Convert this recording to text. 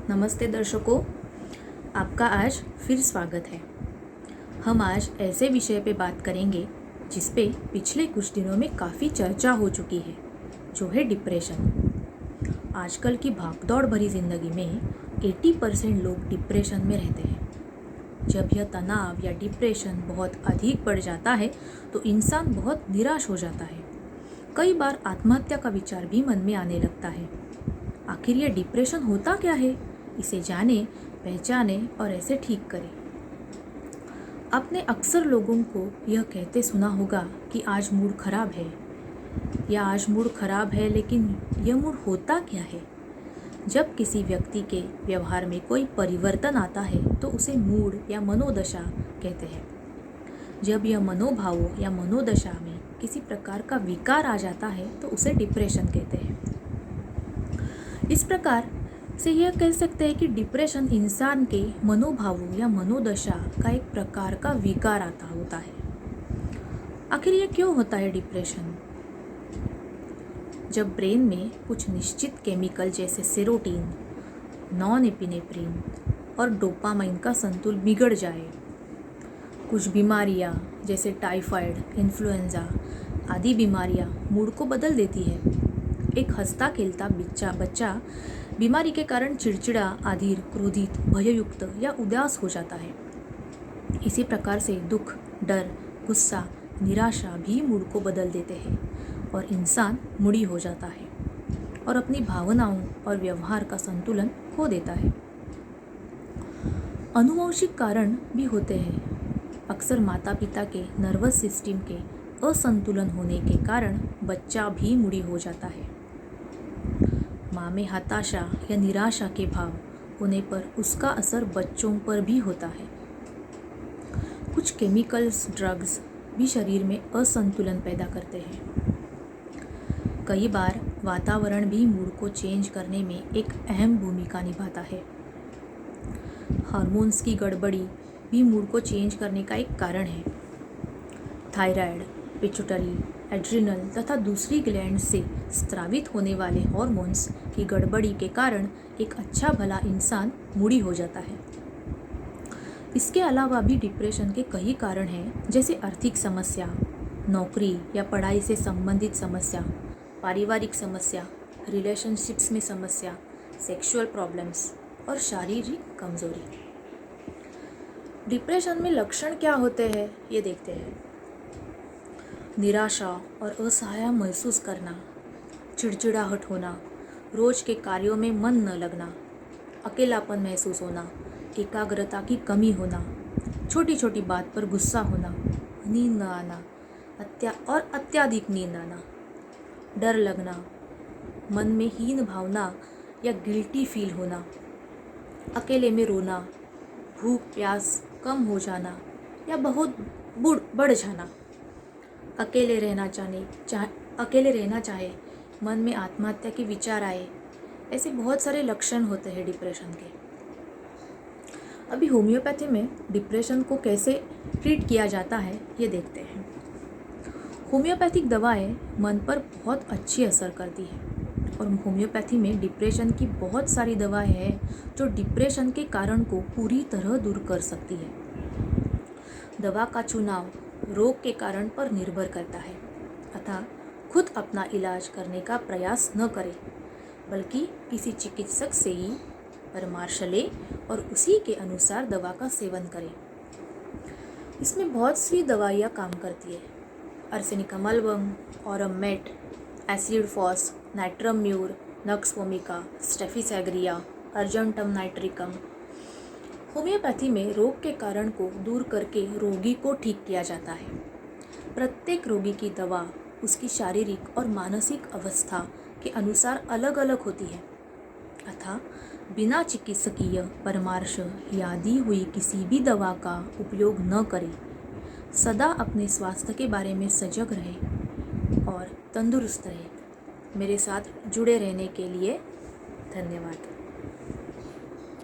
नमस्ते दर्शकों, आपका आज फिर स्वागत है। हम आज ऐसे विषय पे बात करेंगे जिस पे पिछले कुछ दिनों में काफ़ी चर्चा हो चुकी है, जो है डिप्रेशन। आजकल की भागदौड़ भरी ज़िंदगी में 80% लोग डिप्रेशन में रहते हैं। जब यह तनाव या डिप्रेशन बहुत अधिक बढ़ जाता है तो इंसान बहुत निराश हो जाता है। कई बार आत्महत्या का विचार भी मन में आने लगता है। आखिर यह डिप्रेशन होता क्या है? इसे जाने, पहचाने और ऐसे ठीक करें। आपने अक्सर लोगों को यह कहते सुना होगा कि आज मूड खराब है या आज मूड खराब है, लेकिन यह मूड होता क्या है? जब किसी व्यक्ति के व्यवहार में कोई परिवर्तन आता है तो उसे मूड या मनोदशा कहते हैं। जब यह मनोभावों या मनोदशा में किसी प्रकार का विकार आ जाता है तो उसे डिप्रेशन कहते हैं। इस प्रकार से यह कह सकते हैं कि डिप्रेशन इंसान के मनोभावों या मनोदशा का एक प्रकार का विकार आता होता है। आखिर यह क्यों होता है डिप्रेशन? जब ब्रेन में कुछ निश्चित केमिकल जैसे सेरोटीन, नॉन एपिनेफ्रिन और डोपामाइन का संतुलन बिगड़ जाए, कुछ बीमारियां जैसे टाइफाइड, इन्फ्लुएंजा आदि बीमारियां मूड को बदल देती है। एक हंसता खेलता बच्चा बीमारी के कारण चिड़चिड़ा, अधीर, क्रोधित, भययुक्त या उदास हो जाता है। इसी प्रकार से दुख, डर, गुस्सा, निराशा भी मूड को बदल देते हैं और इंसान मुड़ी हो जाता है और अपनी भावनाओं और व्यवहार का संतुलन खो देता है। आनुवंशिक कारण भी होते हैं। अक्सर माता पिता के नर्वस सिस्टम के असंतुलन होने के कारण बच्चा भी मुड़ी हो जाता है। माँ में हताशा या निराशा के भाव होने पर उसका असर बच्चों पर भी होता है। कुछ केमिकल्स, ड्रग्स भी शरीर में असंतुलन पैदा करते हैं। कई बार वातावरण भी मूड को चेंज करने में एक अहम भूमिका निभाता है। हार्मोन्स की गड़बड़ी भी मूड को चेंज करने का एक कारण है। थायराइड, पिट्यूटरी, एड्रिनल तथा दूसरी ग्लैंड से स्रावित होने वाले हार्मोन्स की गड़बड़ी के कारण एक अच्छा भला इंसान मूडी हो जाता है। इसके अलावा भी डिप्रेशन के कई कारण हैं, जैसे आर्थिक समस्या, नौकरी या पढ़ाई से संबंधित समस्या, पारिवारिक समस्या, रिलेशनशिप्स में समस्या, सेक्सुअल प्रॉब्लम्स और शारीरिक कमजोरी। डिप्रेशन में लक्षण क्या होते हैं, ये देखते हैं। निराशा और असहाय महसूस करना, चिड़चिड़ाहट होना, रोज के कार्यों में मन न लगना, अकेलापन महसूस होना, एकाग्रता की कमी होना, छोटी छोटी बात पर गुस्सा होना, नींद न आना अत्याधिक नींद आना, डर लगना, मन में हीन भावना या गिल्टी फील होना, अकेले में रोना, भूख प्यास कम हो जाना या बहुत बढ़ जाना, अकेले रहना चाहे, मन में आत्महत्या के विचार आए, ऐसे बहुत सारे लक्षण होते हैं डिप्रेशन के। अभी होम्योपैथी में डिप्रेशन को कैसे ट्रीट किया जाता है, ये देखते हैं। होम्योपैथिक दवाएं मन पर बहुत अच्छी असर करती है और होम्योपैथी में डिप्रेशन की बहुत सारी दवाएं हैं जो डिप्रेशन के कारण को पूरी तरह दूर कर सकती है। दवा का चुनाव रोग के कारण पर निर्भर करता है, अतः खुद अपना इलाज करने का प्रयास न करें, बल्कि किसी चिकित्सक से ही परामर्श लें और उसी के अनुसार दवा का सेवन करें। इसमें बहुत सी दवाइयाँ काम करती है। Arsenicum album, aurum met, acid phos, natrum mur, nux vomica, staphysagria, argentum nitricum. Homeopathy में रोग के कारण को दूर करके रोगी को ठीक किया जाता है। प्रत्येक रोगी की दवा उसकी शारीरिक और मानसिक अवस्था के अनुसार अलग अलग होती है, अतः बिना चिकित्सकीय परामर्श या दी हुई किसी भी दवा का उपयोग न करें। सदा अपने स्वास्थ्य के बारे में सजग रहें और तंदुरुस्त रहें। मेरे साथ जुड़े रहने के लिए धन्यवाद।